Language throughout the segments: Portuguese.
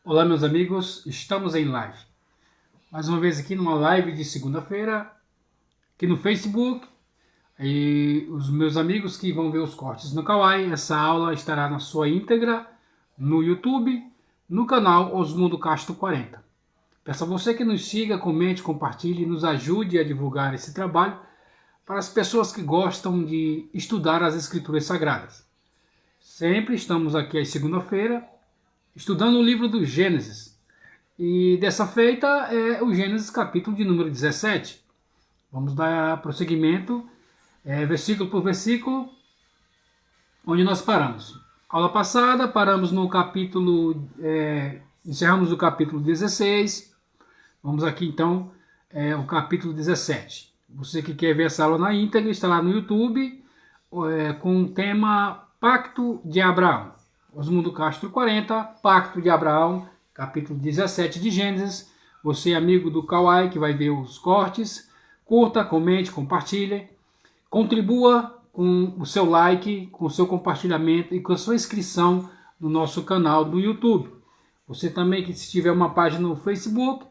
Olá, meus amigos, estamos em live. Mais uma vez aqui numa live de segunda-feira, aqui no Facebook. E os meus amigos que vão ver os cortes no Kawaii, essa aula estará na sua íntegra no YouTube, no canal Osmundo Castro 40. Peço a você que nos siga, comente, compartilhe e nos ajude a divulgar esse trabalho para as pessoas que gostam de estudar as Escrituras Sagradas. Sempre estamos aqui às segunda-feira, estudando o livro do Gênesis. E dessa feita é o Gênesis capítulo de número 17. Vamos dar prosseguimento, versículo por versículo, onde nós paramos. Aula passada, paramos no capítulo, encerramos o capítulo 16. Vamos aqui então, o capítulo 17. Você que quer ver essa aula na íntegra, está lá no YouTube, com o tema Pacto de Abraão. Osmundo Castro 40, Pacto de Abraão, capítulo 17 de Gênesis. Você, amigo do Kawaii, que vai ver os cortes, curta, comente, compartilhe, contribua com o seu like, com o seu compartilhamento e com a sua inscrição no nosso canal do YouTube. Você também, que se tiver uma página no Facebook,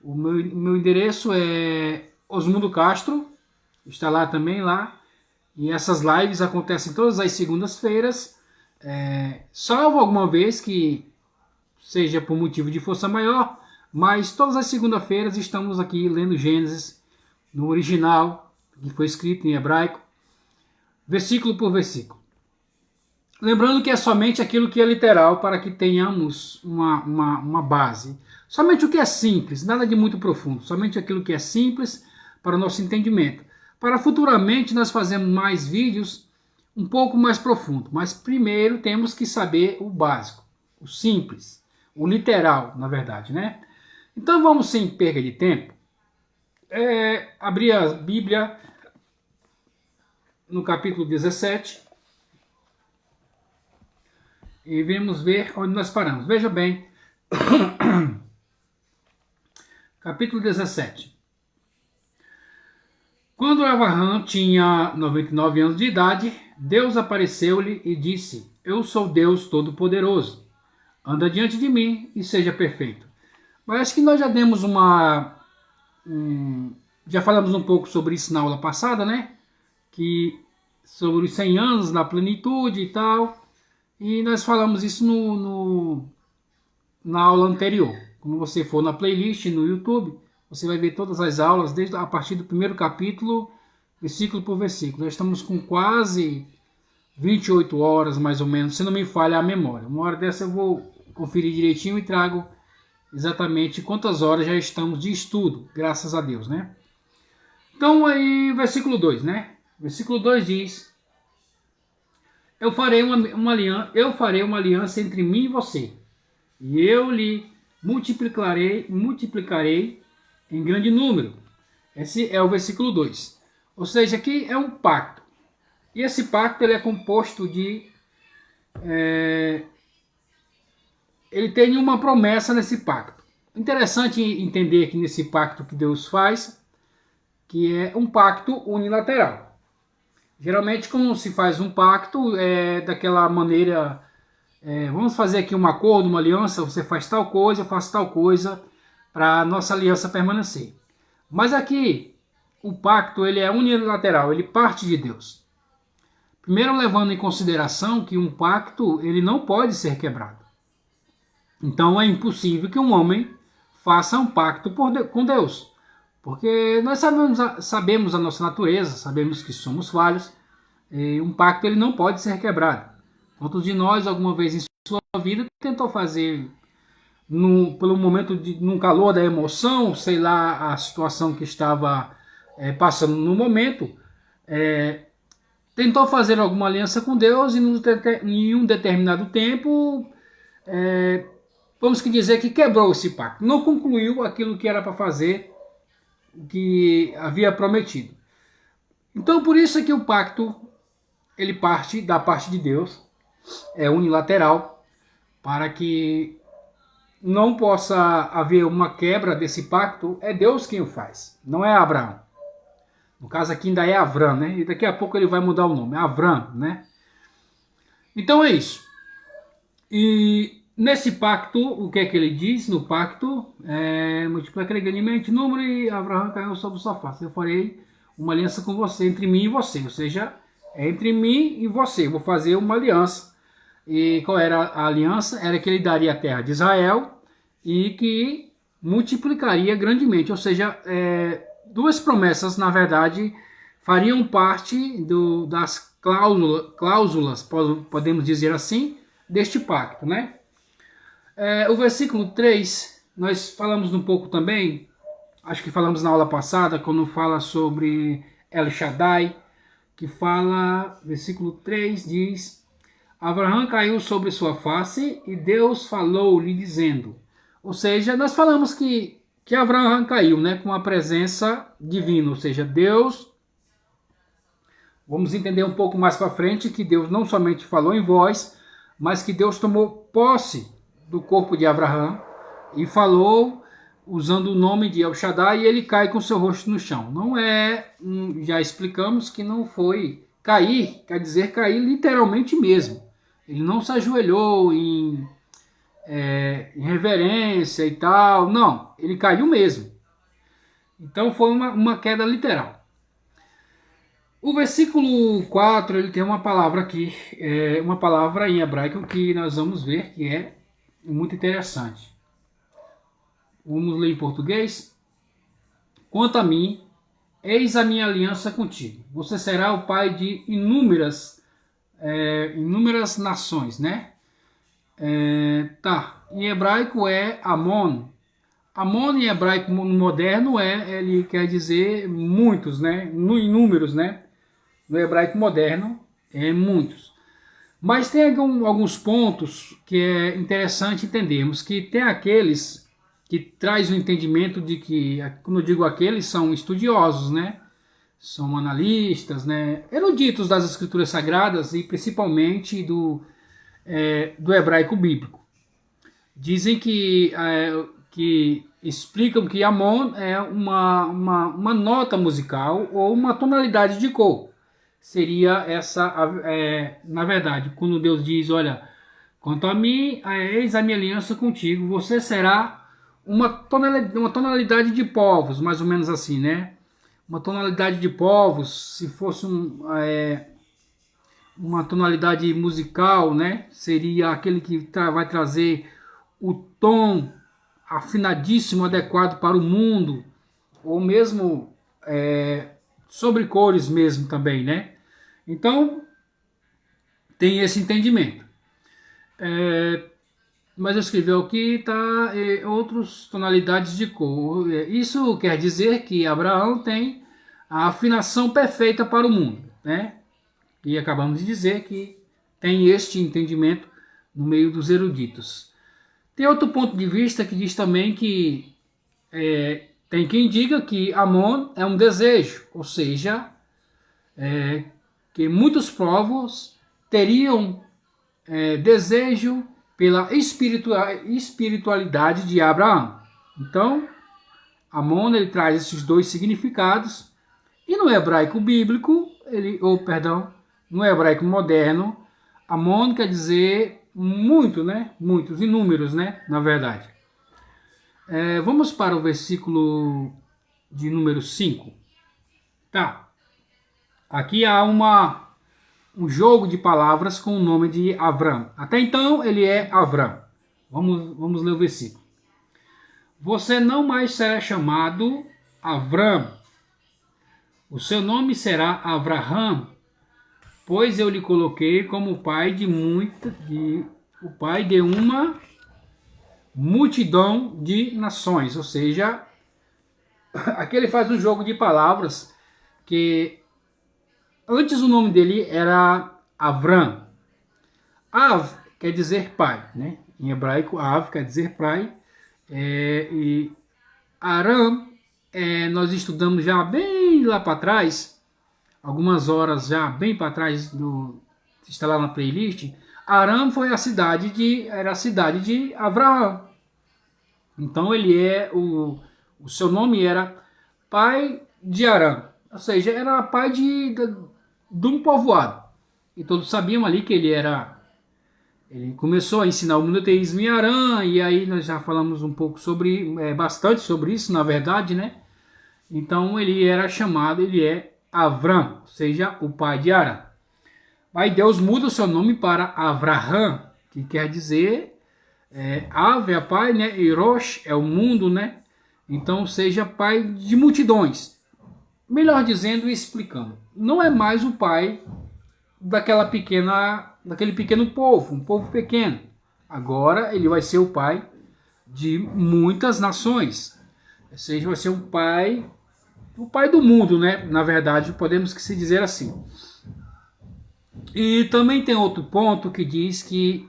o meu endereço é Osmundo Castro, está lá também, lá. E essas lives acontecem todas as segundas-feiras, salvo alguma vez que seja por motivo de força maior, mas todas as segundas-feiras estamos aqui lendo Gênesis no original, que foi escrito em hebraico, versículo por versículo. Lembrando que é somente aquilo que é literal para que tenhamos uma base. Somente o que é simples, nada de muito profundo, somente aquilo que é simples para o nosso entendimento. Para futuramente nós fazermos mais vídeos um pouco mais profundo, mas primeiro temos que saber o básico, o simples, o literal, na verdade, né? Então vamos, sem perda de tempo, abrir a Bíblia no capítulo 17 e vamos ver onde nós paramos. Veja bem, capítulo 17. Quando Abraham tinha 99 anos de idade, Deus apareceu-lhe e disse: Eu sou Deus Todo-Poderoso. Anda diante de mim e seja perfeito. Mas acho que nós já demos já falamos um pouco sobre isso na aula passada, né? Sobre os 100 anos na plenitude e tal. E nós falamos isso na aula anterior. Quando você for na playlist no YouTube, você vai ver todas as aulas, desde a partir do primeiro capítulo, versículo por versículo. Nós estamos com quase 28 horas, mais ou menos, se não me falha a memória. Uma hora dessa eu vou conferir direitinho e trago exatamente quantas horas já estamos de estudo, graças a Deus, né? Então, aí, versículo 2, né? Versículo 2 diz: Eu farei uma aliança entre mim e você, e eu lhe multiplicarei em grande número. Esse é o versículo 2. Ou seja, aqui é um pacto. E esse pacto ele é composto de... ele tem uma promessa nesse pacto. Interessante entender que nesse pacto que Deus faz, que é um pacto unilateral. Geralmente, quando se faz um pacto, daquela maneira... vamos fazer aqui um acordo, uma aliança, você faz tal coisa, eu faço tal coisa, para a nossa aliança permanecer. Mas aqui, o pacto ele é unilateral, ele parte de Deus. Primeiro, levando em consideração que um pacto ele não pode ser quebrado. Então é impossível que um homem faça um pacto com Deus. Porque nós sabemos a nossa natureza, sabemos que somos falhos, e um pacto ele não pode ser quebrado. Quantos de nós, alguma vez em sua vida, tentou fazer... pelo momento, num calor da emoção, sei lá, a situação que estava passando no momento, tentou fazer alguma aliança com Deus e em um determinado tempo, vamos dizer que quebrou esse pacto, não concluiu aquilo que era para fazer, que havia prometido. Então, por isso é que o pacto, ele parte da parte de Deus, é unilateral, para que não possa haver uma quebra desse pacto, é Deus quem o faz, não é Abraão. No caso aqui ainda é Avram, né? E daqui a pouco ele vai mudar o nome, Avram, né? Então é isso. E Nesse pacto, o que é que ele diz no pacto? Multiplica grandemente o número e Abraão caiu sobre o sofá. Eu farei uma aliança com você, entre mim e você. Ou seja, é entre mim e você. Eu vou fazer uma aliança. E qual era a aliança? Era que ele daria a terra de Israel e que multiplicaria grandemente. Ou seja, duas promessas, na verdade, fariam parte das cláusulas, podemos dizer assim, deste pacto, né? O versículo 3, nós falamos um pouco também, acho que falamos na aula passada, quando fala sobre El Shaddai, que fala, versículo 3 diz: Abraão caiu sobre sua face e Deus falou-lhe dizendo. Ou seja, nós falamos que Abraão caiu, né, com a presença divina, ou seja, Deus. Vamos entender um pouco mais para frente que Deus não somente falou em voz, mas que Deus tomou posse do corpo de Abraão e falou usando o nome de El Shaddai, e ele cai com seu rosto no chão. Não já explicamos que não foi cair, quer dizer cair literalmente mesmo. Ele não se ajoelhou em reverência e tal, não, ele caiu mesmo. Então foi uma queda literal. O versículo 4, ele tem uma palavra aqui, uma palavra em hebraico que nós vamos ver que é muito interessante. Vamos ler em português. Quanto a mim, eis a minha aliança contigo. Você será o pai de inúmeras nações, né? Em hebraico é Amon. Amon em hebraico moderno ele quer dizer muitos, né? Inúmeros, né? No hebraico moderno é muitos. Mas tem alguns pontos que é interessante entendermos, que tem aqueles que traz o entendimento de que, quando eu digo aqueles, são estudiosos, né? São analistas, né? Eruditos das escrituras sagradas e principalmente do hebraico bíblico. Dizem que explicam que Amon é uma nota musical ou uma tonalidade de cor. Seria essa, na verdade, quando Deus diz, olha, quanto a mim, eis a minha aliança contigo, você será uma tonalidade de povos, mais ou menos assim, né? Uma tonalidade de povos, se fosse uma tonalidade musical, né? Seria aquele que vai trazer o tom afinadíssimo, adequado para o mundo, ou mesmo sobre cores mesmo também, né? Então, tem esse entendimento. Mas eu escrevi aqui, outras tonalidades de cor. Isso quer dizer que Abraão tem a afinação perfeita para o mundo, né? E acabamos de dizer que tem este entendimento no meio dos eruditos. Tem outro ponto de vista que diz também que tem quem diga que Amon é um desejo, ou seja, que muitos povos teriam desejo pela espiritualidade de Abraão. Então, Amon ele traz esses dois significados, e no hebraico bíblico, no hebraico moderno, Amon quer dizer muito, né? Muitos, inúmeros, né? Na verdade. Vamos para o versículo de número 5. Aqui há um jogo de palavras com o nome de Avram. Até então ele é Avram. Vamos ler o versículo. Você não mais será chamado Avram. O seu nome será Avraham, pois eu lhe coloquei como pai o pai de uma multidão de nações. Ou seja, aqui ele faz um jogo de palavras que antes o nome dele era Avram. Av quer dizer pai, né? Em hebraico, Av quer dizer pai. E Aram, nós estudamos já bem lá para trás, algumas horas já bem para trás, está lá na playlist. Aram era a cidade de Abraão. Então ele o seu nome era pai de Aram, ou seja, era pai de um povoado. E todos sabiam ali que ele era Ele começou a ensinar o monoteísmo em Harã, e aí nós já falamos um pouco sobre, bastante sobre isso, na verdade, né? Então ele era chamado, ele é Avram, ou seja, o pai de Harã. Aí Deus muda o seu nome para Avraham, que quer dizer Ave é pai, né? E Rosh é o mundo, né? Então seja pai de multidões. Melhor dizendo e explicando, não é mais o pai daquele pequeno povo, um povo pequeno. Agora ele vai ser o pai de muitas nações. Ou seja, vai ser o pai do mundo, né? Na verdade, podemos se dizer assim. E também tem outro ponto que diz que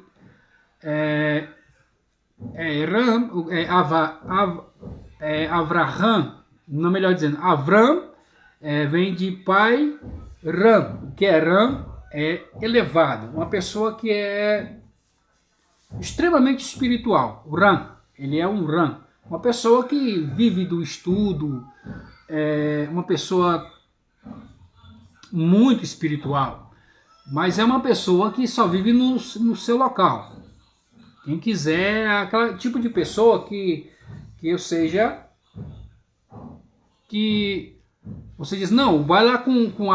Avraham, não melhor dizendo, Avram vem de pai Ram. O que é Ram? É elevado, uma pessoa que é extremamente espiritual. O Ram, ele é um Ram, uma pessoa que vive do estudo, uma pessoa muito espiritual, mas é uma pessoa que só vive no seu local. Quem quiser, aquele tipo de pessoa que eu seja, que você diz, não, vai lá com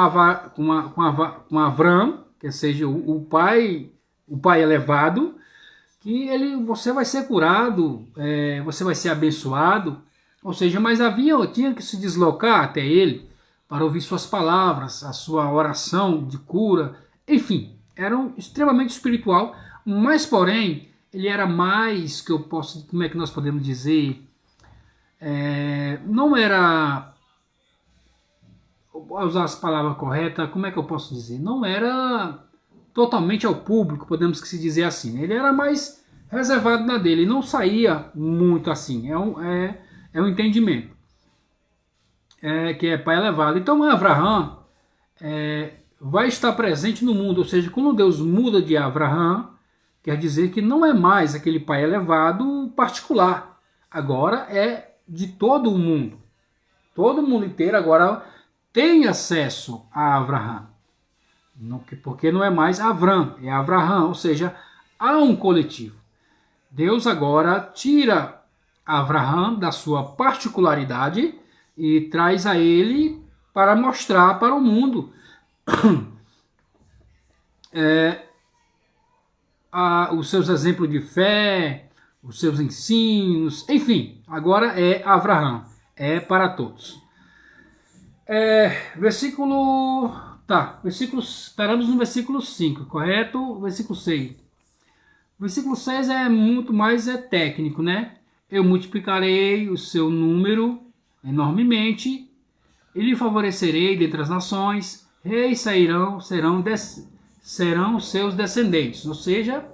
Avram, que seja o pai elevado, que você vai ser curado, você vai ser abençoado. Ou seja, mas tinha que se deslocar até ele para ouvir suas palavras, a sua oração de cura, enfim, era extremamente espiritual, mas porém ele era mais, como é que nós podemos dizer, não era, vou usar as palavras corretas, como é que eu posso dizer, não era totalmente ao público, podemos se dizer assim, ele era mais reservado na dele, não saía muito assim, é um entendimento, que é pai elevado. Então Avraham vai estar presente no mundo, ou seja, quando Deus muda de Avraham, quer dizer que não é mais aquele pai elevado particular, agora é de todo o mundo. Todo mundo inteiro agora tem acesso a Avraham, porque não é mais Avram, é Avraham, ou seja, há um coletivo. Deus agora tira Avraham da sua particularidade e traz a ele para mostrar para o mundo os seus exemplos de fé, os seus ensinos, enfim, agora é Avraham, é para todos. Paramos no versículo 5, correto? Versículo 6. O versículo 6 é muito mais técnico, né? Eu multiplicarei o seu número enormemente, e lhe favorecerei dentre as nações, reis serão seus descendentes. Ou seja,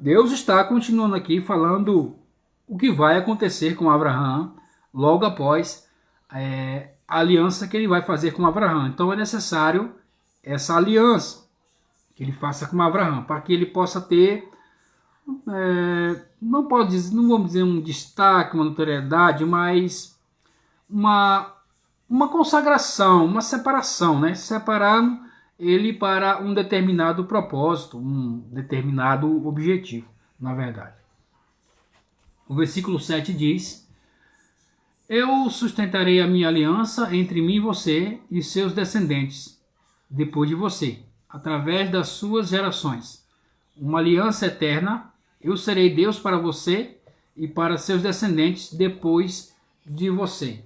Deus está continuando aqui falando o que vai acontecer com Avraham logo após a aliança que ele vai fazer com Avraham. Então é necessário essa aliança que ele faça com Avraham, para que ele possa ter, não vamos dizer um destaque, uma notoriedade, mas uma consagração, uma separação, né? Separando ele para um determinado propósito, um determinado objetivo, na verdade. O versículo 7 diz: eu sustentarei a minha aliança entre mim e você e seus descendentes, depois de você, através das suas gerações. Uma aliança eterna, eu serei Deus para você e para seus descendentes depois de você.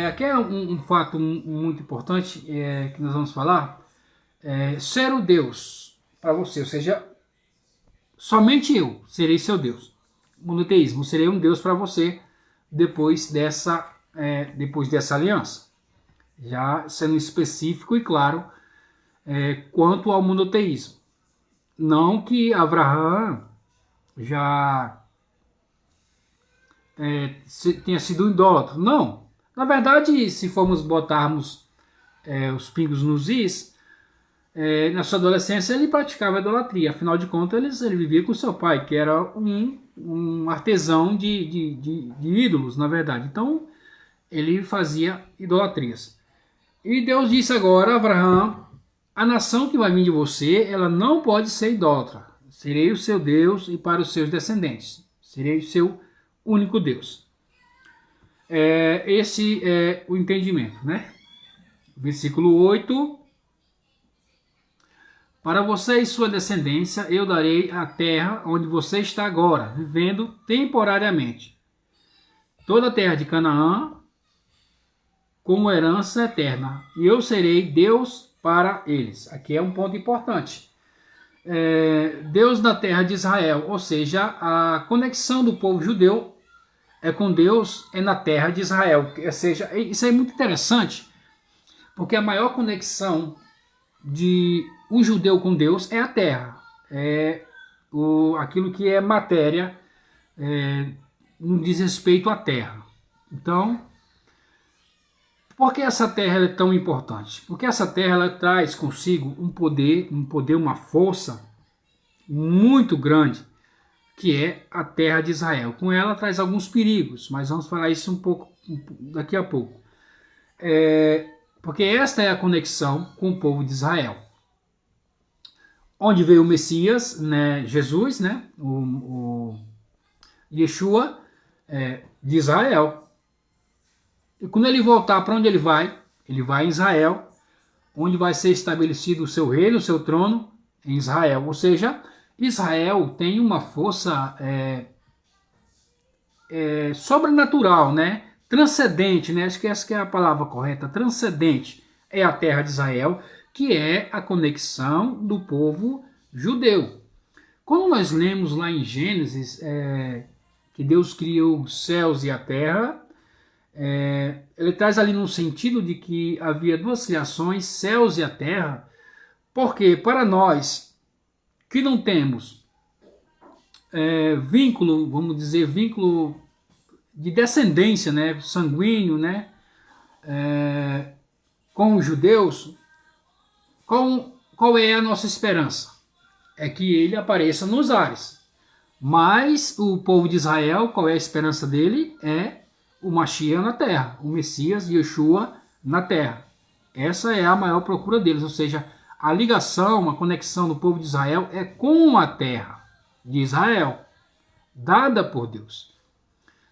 Aqui é um fato muito importante que nós vamos falar. Ser o Deus para você, ou seja, somente eu serei seu Deus. Monoteísmo, serei um Deus para você depois dessa aliança. Já sendo específico e claro quanto ao monoteísmo. Não que Avraham já tenha sido um idólatra. Não. Na verdade, se formos botarmos os pingos nos is, na sua adolescência ele praticava idolatria. Afinal de contas, ele vivia com seu pai, que era um artesão de ídolos, na verdade. Então, ele fazia idolatrias. E Deus disse agora a Avraham: a nação que vai vir de você, ela não pode ser idólatra. Serei o seu Deus e para os seus descendentes. Serei o seu único Deus. Esse é o entendimento, né? Versículo 8. Para você e sua descendência eu darei a terra onde você está agora, vivendo temporariamente. Toda a terra de Canaã como herança eterna. E eu serei Deus para eles. Aqui é um ponto importante. Deus da terra de Israel, ou seja, a conexão do povo judeu é com Deus, é na terra de Israel. Ou seja, isso é muito interessante, porque a maior conexão de um judeu com Deus é a terra. Aquilo que é matéria não diz respeito à terra. Então, por que essa terra é tão importante? Porque essa terra ela traz consigo um poder, uma força muito grande, que é a terra de Israel. Com ela traz alguns perigos, mas vamos falar isso um pouco daqui a pouco. Porque esta é a conexão com o povo de Israel. Onde veio o Messias, né, Jesus, né, o Yeshua, de Israel. E quando ele voltar, para onde ele vai? Ele vai em Israel, onde vai ser estabelecido o seu reino, o seu trono, em Israel. Ou seja, Israel tem uma força sobrenatural, né? Transcendente, né? Acho que essa que é a palavra correta. Transcendente é a terra de Israel, que é a conexão do povo judeu. Quando nós lemos lá em Gênesis que Deus criou os céus e a terra, ele traz ali no sentido de que havia duas criações, céus e a terra, porque para nós que não temos vínculo, vamos dizer, vínculo de descendência, né, sanguíneo, né, com os judeus, qual é a nossa esperança? É que ele apareça nos ares. Mas o povo de Israel, qual é a esperança dele? É o Mashiach na terra, o Messias, Yeshua, na terra. Essa é a maior procura deles, ou seja, a ligação, a conexão do povo de Israel é com a terra de Israel, dada por Deus.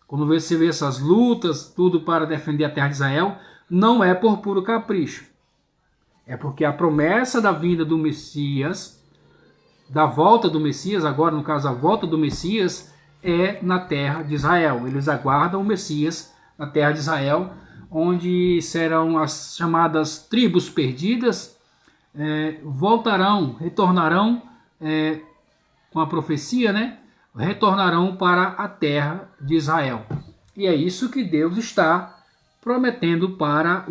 Quando você vê essas lutas, tudo para defender a terra de Israel, não é por puro capricho. É porque a promessa da vinda do Messias, da volta do Messias, agora no caso a volta do Messias, é na terra de Israel. Eles aguardam o Messias na terra de Israel, onde serão as chamadas tribos perdidas, voltarão, retornarão, com a profecia, né? Retornarão para a terra de Israel. E é isso que Deus está prometendo para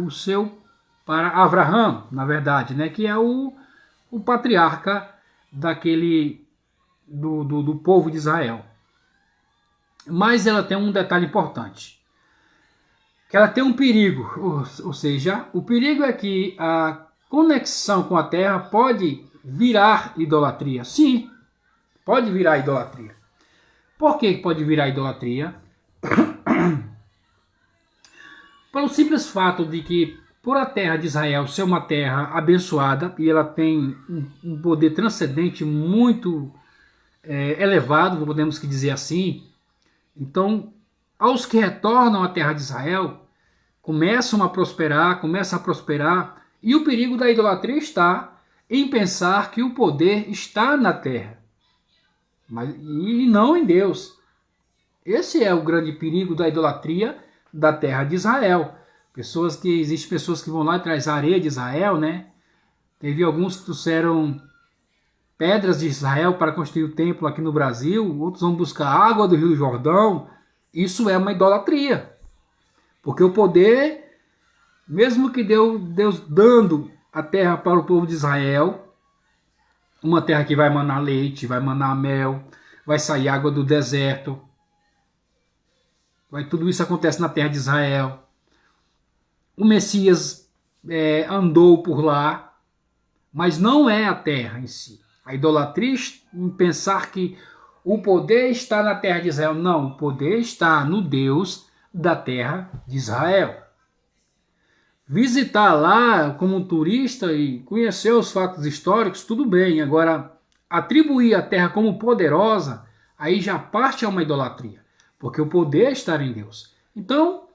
Abraão, na verdade, né? Que é o patriarca do povo de Israel. Mas ela tem um detalhe importante, que ela tem um perigo, ou seja, o perigo é que a conexão com a terra pode virar idolatria. Sim, pode virar idolatria. Por que pode virar idolatria? Pelo simples fato de que, por a terra de Israel ser uma terra abençoada, e ela tem um poder transcendente muito elevado, podemos dizer assim, então, aos que retornam à terra de Israel, começam a prosperar, e o perigo da idolatria está em pensar que o poder está na terra, e não em Deus. Esse é o grande perigo da idolatria da terra de Israel. Existem pessoas que vão lá e trazem areia de Israel, né? Teve alguns que trouxeram pedras de Israel para construir o templo aqui no Brasil, outros vão buscar água do Rio Jordão. Isso é uma idolatria. Porque o poder, mesmo que Deus dando a terra para o povo de Israel, uma terra que vai manar leite, vai manar mel, vai sair água do deserto, tudo isso acontece na terra de Israel. O Messias andou por lá, mas não é a terra em si. A idolatria em pensar que o poder está na terra de Israel. Não, o poder está no Deus da terra de Israel. Visitar lá como um turista e conhecer os fatos históricos, tudo bem. Agora, atribuir a terra como poderosa, aí já parte a uma idolatria, porque o poder está em Deus. Então,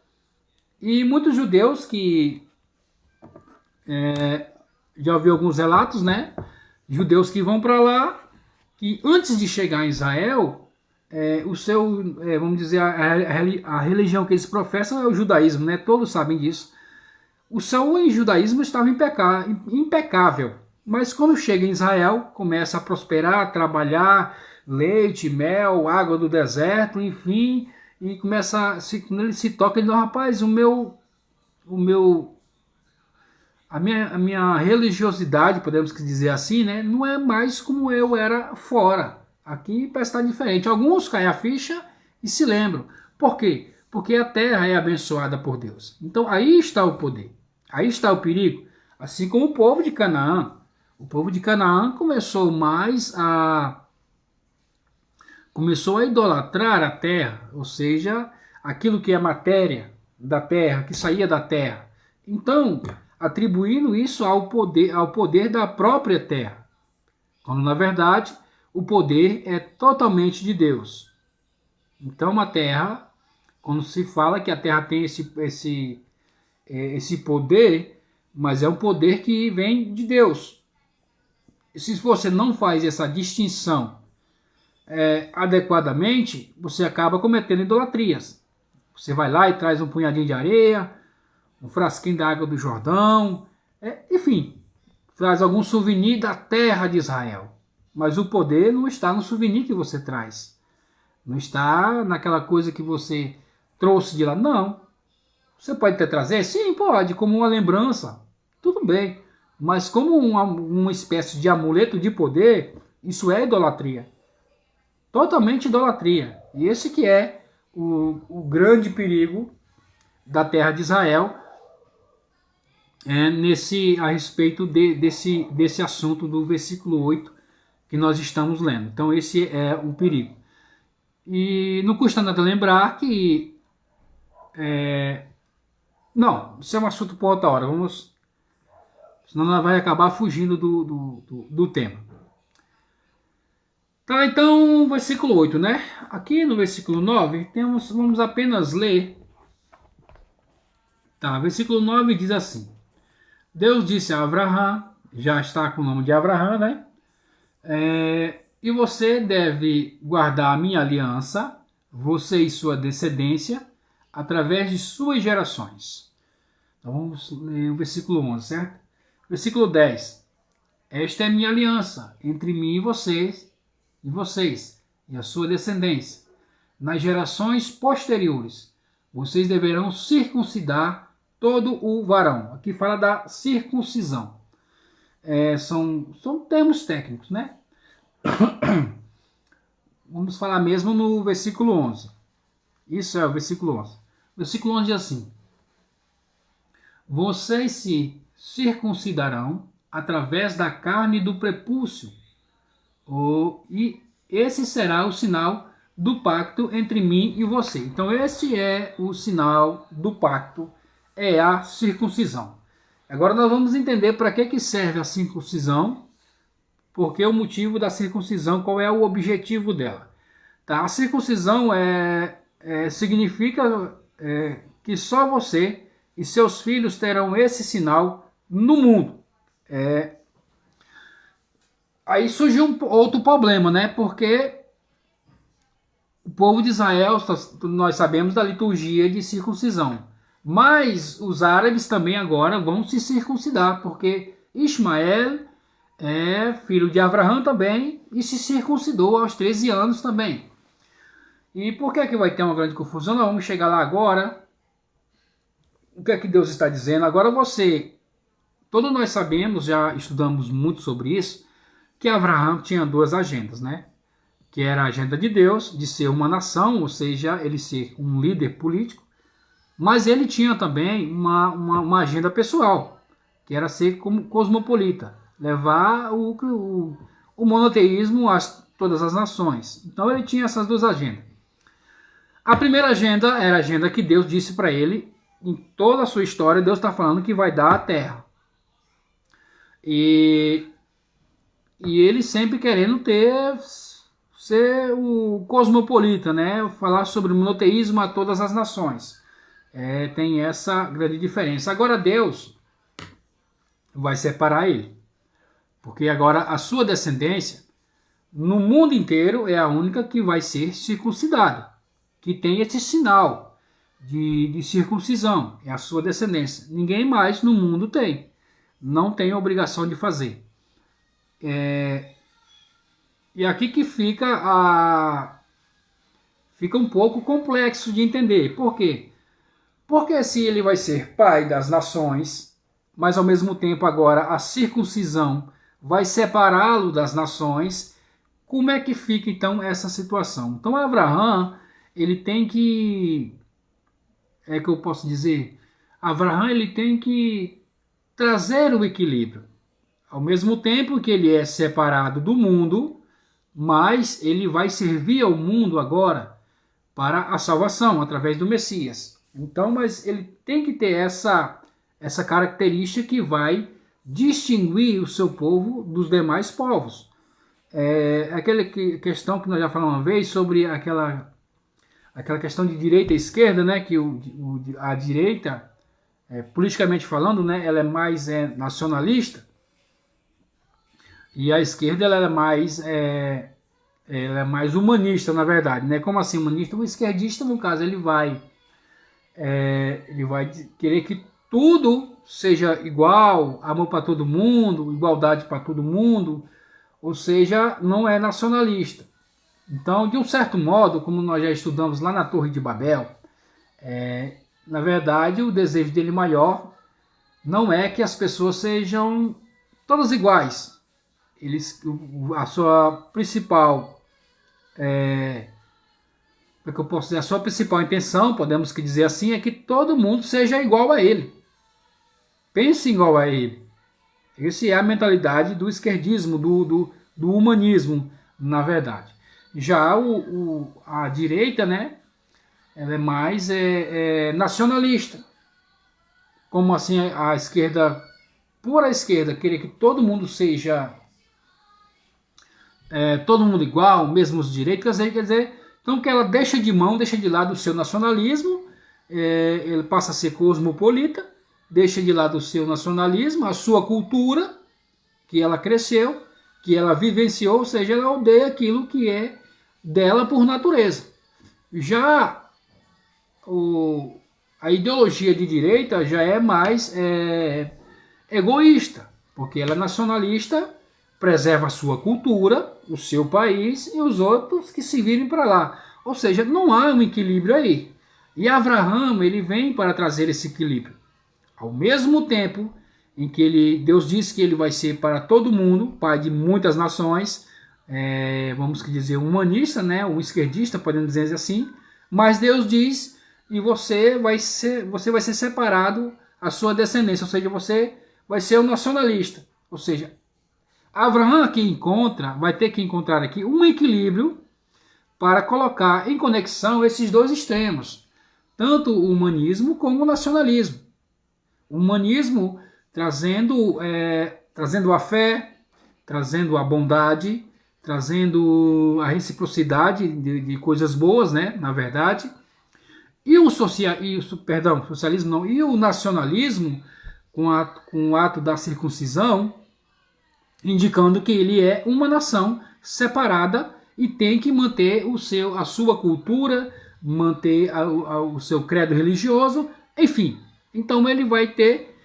e muitos judeus que já ouvi alguns relatos, né? Judeus que vão para lá, que antes de chegar em Israel, vamos dizer, a religião que eles professam é o judaísmo, né? Todos sabem disso. O seu judaísmo estava impecável, mas quando chega em Israel, começa a prosperar, trabalhar, leite, mel, água do deserto, enfim, e quando ele se toca, ele diz, rapaz, a minha religiosidade, podemos dizer assim, né, não é mais como eu era fora. Aqui parece estar diferente. Alguns caem a ficha e se lembram. Por quê? Porque a terra é abençoada por Deus. Então aí está o poder. Aí está o perigo. Assim como o povo de Canaã. O povo de Canaã começou a idolatrar a terra, ou seja, aquilo que é matéria da terra, que saía da terra. Então, atribuindo isso ao poder da própria terra, quando na verdade o poder é totalmente de Deus. Então a terra, quando se fala que a terra tem esse poder, mas é um poder que vem de Deus. E se você não faz essa distinção adequadamente, você acaba cometendo idolatrias. Você vai lá e traz um punhadinho de areia, um frasquinho da água do Jordão, enfim, traz algum souvenir da terra de Israel. Mas o poder não está no souvenir que você traz. Não está naquela coisa que você trouxe de lá. Não. Você pode até trazer? Sim, pode, como uma lembrança. Tudo bem. Mas como uma espécie de amuleto de poder, isso é idolatria. Totalmente idolatria. E esse que é o grande perigo da terra de Israel a respeito desse assunto do versículo 8 que nós estamos lendo. Então esse é o perigo. E não custa nada lembrar que não, isso é um assunto para outra hora. Senão nós vai acabar fugindo do tema. Tá, então, versículo 8, né? Aqui no versículo 9, vamos apenas ler. Tá, versículo 9 diz assim: Deus disse a Abraão, já está com o nome de Abraão, né? E você deve guardar a minha aliança, você e sua descendência, através de suas gerações. Então vamos ler o versículo 11, certo? Versículo 10. Esta é minha aliança entre mim e vocês, e a sua descendência. Nas gerações posteriores, vocês deverão circuncidar todo o varão. Aqui fala da circuncisão. São termos técnicos, né? Vamos falar mesmo no versículo 11. Isso é o versículo 11. O versículo 11 diz assim: Vocês se circuncidarão através da carne do prepúcio, e esse será o sinal do pacto entre mim e você. Então este é o sinal do pacto, é a circuncisão. Agora nós vamos entender para que serve a circuncisão, porque o motivo da circuncisão, qual é o objetivo dela. Tá? A circuncisão significa que só você e seus filhos terão esse sinal no mundo. Aí surge outro problema, né? Porque o povo de Israel, nós sabemos da liturgia de circuncisão. Mas os árabes também agora vão se circuncidar, porque Ismael é filho de Abraão também e se circuncidou aos 13 anos também. E por que vai ter uma grande confusão? Nós vamos chegar lá agora. O que é que Deus está dizendo? Agora todos nós sabemos, já estudamos muito sobre isso, que Abraão tinha duas agendas, né? Que era a agenda de Deus, de ser uma nação, ou seja, ele ser um líder político, mas ele tinha também uma agenda pessoal, que era ser como cosmopolita, levar o monoteísmo a todas as nações. Então ele tinha essas duas agendas. A primeira agenda era a agenda que Deus disse para ele, em toda a sua história, Deus está falando que vai dar a terra. E e ele sempre querendo ser o cosmopolita, né? Falar sobre o monoteísmo a todas as nações. Tem essa grande diferença. Agora Deus vai separar ele, porque agora a sua descendência no mundo inteiro é a única que vai ser circuncidada, que tem esse sinal de circuncisão, é a sua descendência. Ninguém mais no mundo tem, não tem a obrigação de fazer. E aqui que fica um pouco complexo de entender. Por quê? Porque se ele vai ser pai das nações, mas ao mesmo tempo agora a circuncisão vai separá-lo das nações, como é que fica então essa situação? Então Abraão, ele tem que, que eu posso dizer, Abraão ele tem que trazer o equilíbrio. Ao mesmo tempo que ele é separado do mundo, mas ele vai servir ao mundo agora para a salvação através do Messias. Então, mas ele tem que ter essa característica que vai distinguir o seu povo dos demais povos. Aquela questão que nós já falamos uma vez sobre aquela questão de direita e esquerda, né? Que a direita, politicamente falando, né? Ela é mais nacionalista, e a esquerda ela é mais humanista, na verdade, né? Como assim humanista? O esquerdista, no caso, ele vai querer que tudo seja igual, amor para todo mundo, igualdade para todo mundo, ou seja, não é nacionalista. Então, de um certo modo, como nós já estudamos lá na Torre de Babel, na verdade, o desejo dele maior não é que as pessoas sejam todas iguais. A sua principal a sua principal intenção, podemos dizer assim, é que todo mundo seja igual a ele. Pense igual a ele. Essa é a mentalidade do esquerdismo, do humanismo, na verdade. Já a direita, né, ela é mais nacionalista. Como assim a esquerda, por a esquerda, querer que todo mundo seja todo mundo igual, mesmos direitos, quer dizer, então que ela deixa de lado o seu nacionalismo, ele passa a ser cosmopolita, deixa de lado o seu nacionalismo, a sua cultura, que ela cresceu, que ela vivenciou, ou seja, ela odeia aquilo que é dela por natureza. Já a ideologia de direita já é mais egoísta, porque ela é nacionalista, preserva a sua cultura, o seu país e os outros que se virem para lá. Ou seja, não há um equilíbrio aí. E Abraão, ele vem para trazer esse equilíbrio. Ao mesmo tempo em que Deus diz que ele vai ser para todo mundo, pai de muitas nações, vamos dizer, humanista, né, um esquerdista, podemos dizer assim, mas Deus diz, e você vai ser separado, a sua descendência, ou seja, você vai ser um nacionalista. Ou seja, Abraão aqui vai ter que encontrar aqui um equilíbrio para colocar em conexão esses dois extremos, tanto o humanismo como o nacionalismo. O humanismo trazendo a fé, trazendo a bondade, trazendo a reciprocidade de coisas boas, né, na verdade. E o socialismo não, e o nacionalismo com o ato da circuncisão, indicando que ele é uma nação separada e tem que manter a sua cultura, manter o seu credo religioso, enfim. Então ele vai ter...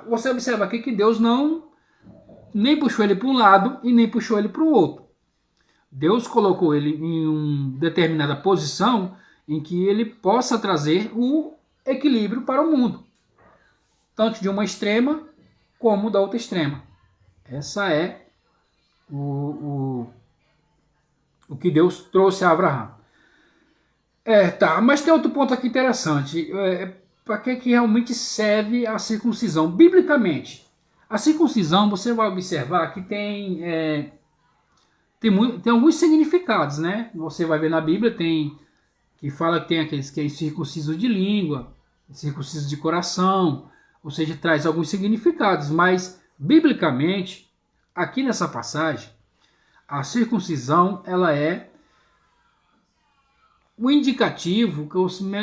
Você observa aqui que Deus nem puxou ele para um lado e nem puxou ele para o outro. Deus colocou ele em uma determinada posição em que ele possa trazer o equilíbrio para o mundo, tanto de uma extrema como da outra extrema. Essa é o que Deus trouxe a Abraão. Mas tem outro ponto aqui interessante. Para que realmente serve a circuncisão? Biblicamente, a circuncisão, você vai observar que tem alguns significados, né? Você vai ver na Bíblia, que fala que tem aqueles que é circunciso de língua, circunciso de coração, ou seja, traz alguns significados, mas biblicamente aqui nessa passagem, a circuncisão, ela é o indicativo,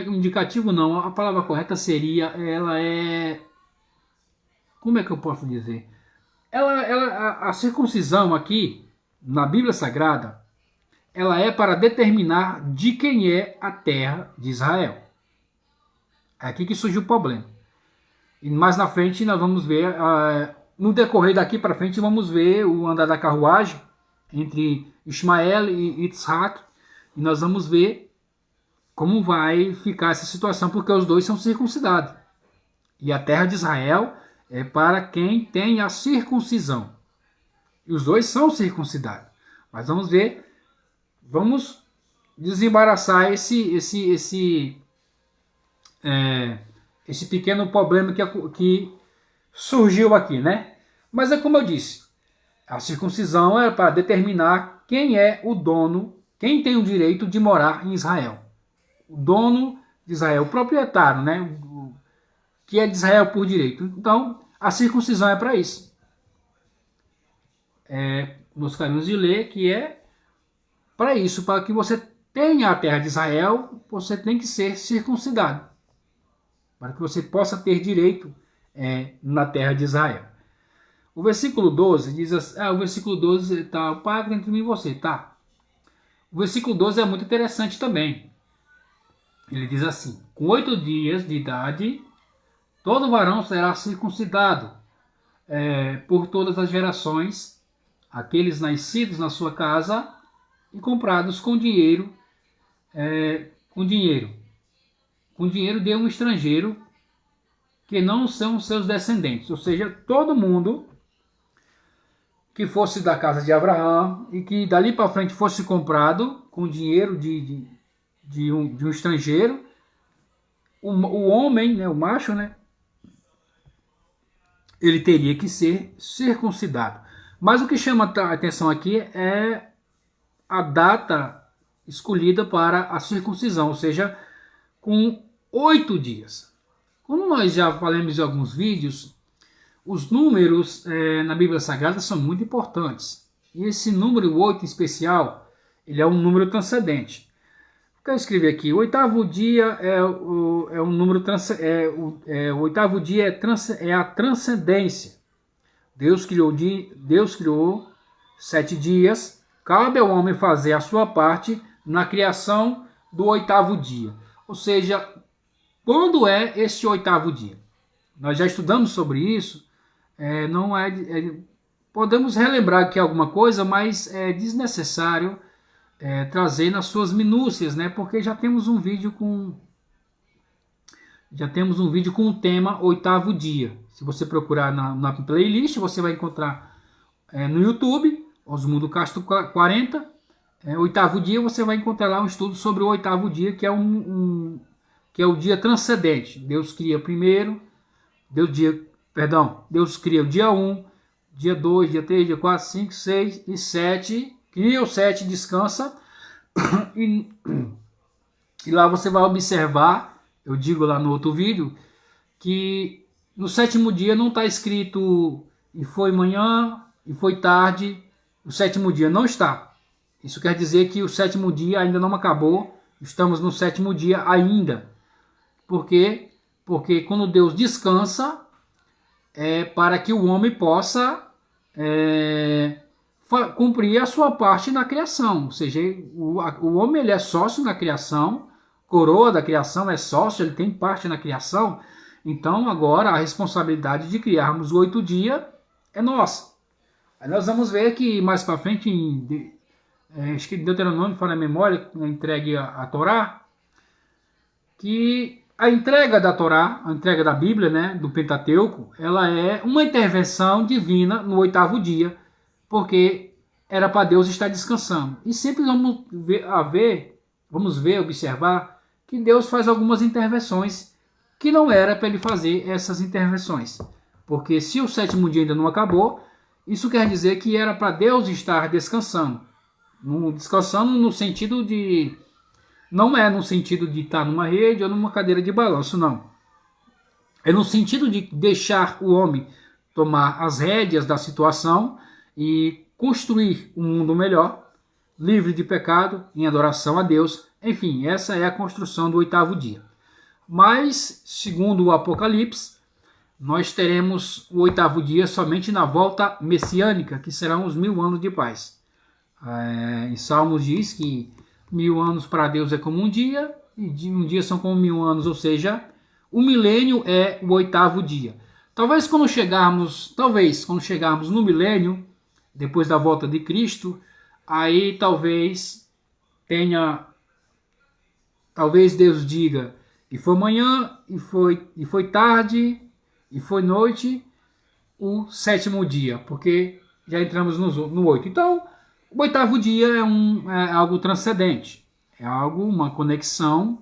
indicativo não, a palavra correta seria, ela é, como é que eu posso dizer? A circuncisão aqui, na Bíblia Sagrada, ela é para determinar de quem é a terra de Israel. É aqui que surgiu o problema. E mais na frente nós vamos ver, no decorrer daqui para frente, vamos ver o andar da carruagem entre Ismael e Isaac, e nós vamos ver como vai ficar essa situação, porque os dois são circuncidados. E a terra de Israel é para quem tem a circuncisão. E os dois são circuncidados. Mas vamos ver, vamos desembaraçar esse pequeno problema que surgiu aqui, né? Mas é como eu disse, a circuncisão é para determinar quem é o dono, quem tem o direito de morar em Israel. O dono de Israel, o proprietário, né? Que é de Israel por direito. Então, a circuncisão é para isso. Nós queremos de ler que é para isso, para que você tenha a terra de Israel, você tem que ser circuncidado. Para que você possa ter direito na terra de Israel. O versículo 12 diz assim, o versículo 12 está o pacto entre mim e você, tá? O versículo 12 é muito interessante também. Ele diz assim, com 8 dias de idade, todo varão será circuncidado por todas as gerações, aqueles nascidos na sua casa e comprados com dinheiro, com dinheiro de um estrangeiro que não são seus descendentes. Ou seja, todo mundo que fosse da casa de Abraão e que dali para frente fosse comprado com dinheiro de um estrangeiro, o homem, né, o macho, né, ele teria que ser circuncidado. Mas o que chama a atenção aqui é a data escolhida para a circuncisão, ou seja, com 8 dias. Como nós já falamos em alguns vídeos, os números na Bíblia Sagrada são muito importantes. E esse número 8 em especial, ele é um número transcendente. Eu escrevi aqui, o oitavo dia o número o oitavo dia é a transcendência. Deus criou 7 dias. Cabe ao homem fazer a sua parte na criação do 8º dia. Ou seja, quando é este 8º dia? Nós já estudamos sobre isso. Podemos relembrar aqui alguma coisa, mas é desnecessário trazer nas suas minúcias, né? Porque já temos um vídeo com o tema 8º dia. Se você procurar na playlist, você vai encontrar no YouTube, Osmundo Castro 40, 8º dia, você vai encontrar lá um estudo sobre o 8º dia, que é que é o dia transcendente. Deus cria primeiro, Deus cria o dia 1, dia 2, dia 3, dia 4, 5, 6 e 7, cria o 7, descansa, e lá você vai observar, eu digo lá no outro vídeo, que no 7º dia não está escrito e foi manhã, e foi tarde, o 7º dia não está. Isso quer dizer que o 7º dia ainda não acabou, estamos no 7º dia ainda. Por quê? Porque quando Deus descansa, é para que o homem possa cumprir a sua parte na criação. Ou seja, o homem ele é sócio na criação, coroa da criação, é sócio, ele tem parte na criação. Então agora a responsabilidade de criarmos o 8º dia é nossa. Aí nós vamos ver que mais para frente, acho que Deuteronômio fala na memória, entregue a Torá, que a entrega da Torá, a entrega da Bíblia, né, do Pentateuco, ela é uma intervenção divina no 8º dia, porque era para Deus estar descansando. E sempre vamos observar que Deus faz algumas intervenções que não era para ele fazer essas intervenções. Porque se o 7º dia ainda não acabou, isso quer dizer que era para Deus estar descansando. Descansando no sentido de... Não é no sentido de estar numa rede ou numa cadeira de balanço, não. É no sentido de deixar o homem tomar as rédeas da situação e construir um mundo melhor, livre de pecado, em adoração a Deus. Enfim, essa é a construção do 8º dia. Mas, segundo o Apocalipse, nós teremos o 8º dia somente na volta messiânica, que serão os 1000 anos de paz. Em Salmos diz que 1000 anos para Deus é como um dia, e um dia são como 1000 anos, ou seja, o milênio é o 8º dia. Talvez quando chegarmos no milênio, depois da volta de Cristo, aí talvez Deus diga, e foi manhã, e foi tarde, e foi noite, o 7º dia, porque já entramos no 8. Então, o 8º dia é algo transcendente, é uma conexão,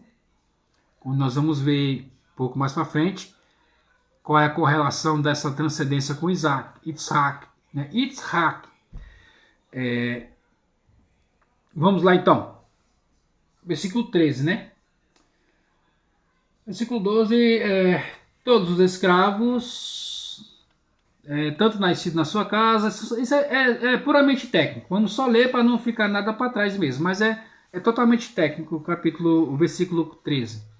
como nós vamos ver um pouco mais para frente, qual é a correlação dessa transcendência com Yitzhak, né? Yitzhak. Vamos lá então, versículo 13, né? Versículo 12, todos os escravos, tanto nascidos na sua casa, isso é puramente técnico, vamos só ler para não ficar nada para trás mesmo, mas é totalmente técnico o versículo 13.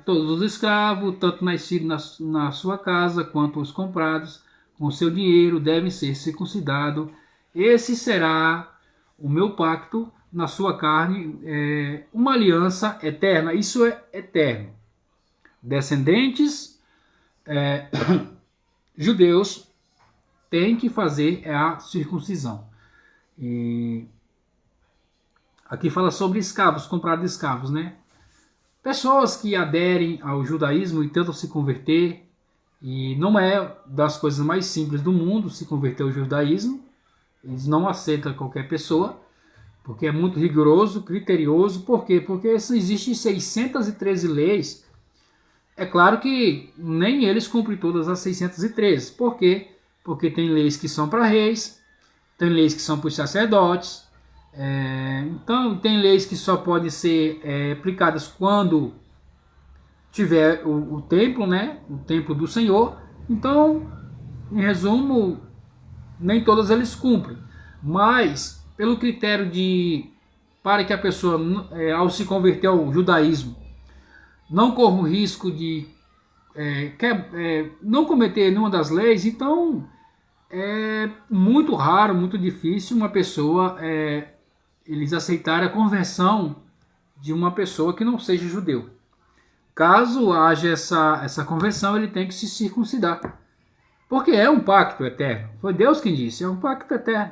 Todos os escravos, tanto nascidos na sua casa, quanto os comprados, com o seu dinheiro, devem ser circuncidados. Esse será o meu pacto na sua carne, uma aliança eterna. Isso é eterno. Descendentes judeus têm que fazer a circuncisão. E aqui fala sobre escravos, comprados escravos, né? Pessoas que aderem ao judaísmo e tentam se converter, e não é das coisas mais simples do mundo se converter ao judaísmo, eles não aceitam qualquer pessoa, porque é muito rigoroso, criterioso. Por quê? Porque existem 613 leis. É claro que nem eles cumprem todas as 613. Por quê? Porque tem leis que são para reis, tem leis que são para os sacerdotes, então tem leis que só podem ser aplicadas quando tiver o templo, né? O templo do Senhor. Então, em resumo, nem todas eles cumprem, mas pelo critério para que a pessoa, ao se converter ao judaísmo, não corra o risco de não cometer nenhuma das leis, então é muito raro, muito difícil uma pessoa, eles aceitarem a conversão de uma pessoa que não seja judeu. Caso haja essa conversão, ele tem que se circuncidar. Porque é um pacto eterno. Foi Deus quem disse, é um pacto eterno.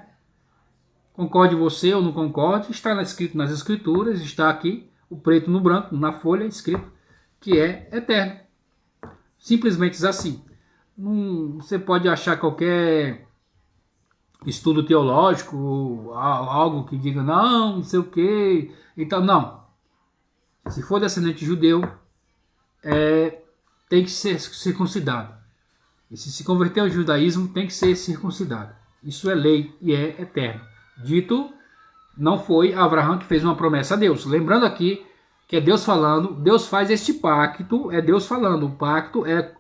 Concorde você ou não concorde, está escrito nas Escrituras, está aqui, o preto no branco, na folha, escrito, que é eterno. Simplesmente assim. Você pode achar qualquer estudo teológico, algo que diga, não sei o quê, então não. Se for descendente judeu, tem que ser circuncidado. E se converter ao judaísmo, tem que ser circuncidado. Isso é lei e é eterno. Dito, não foi Abraão que fez uma promessa a Deus. Lembrando aqui que é Deus falando, Deus faz este pacto, é Deus falando, o pacto é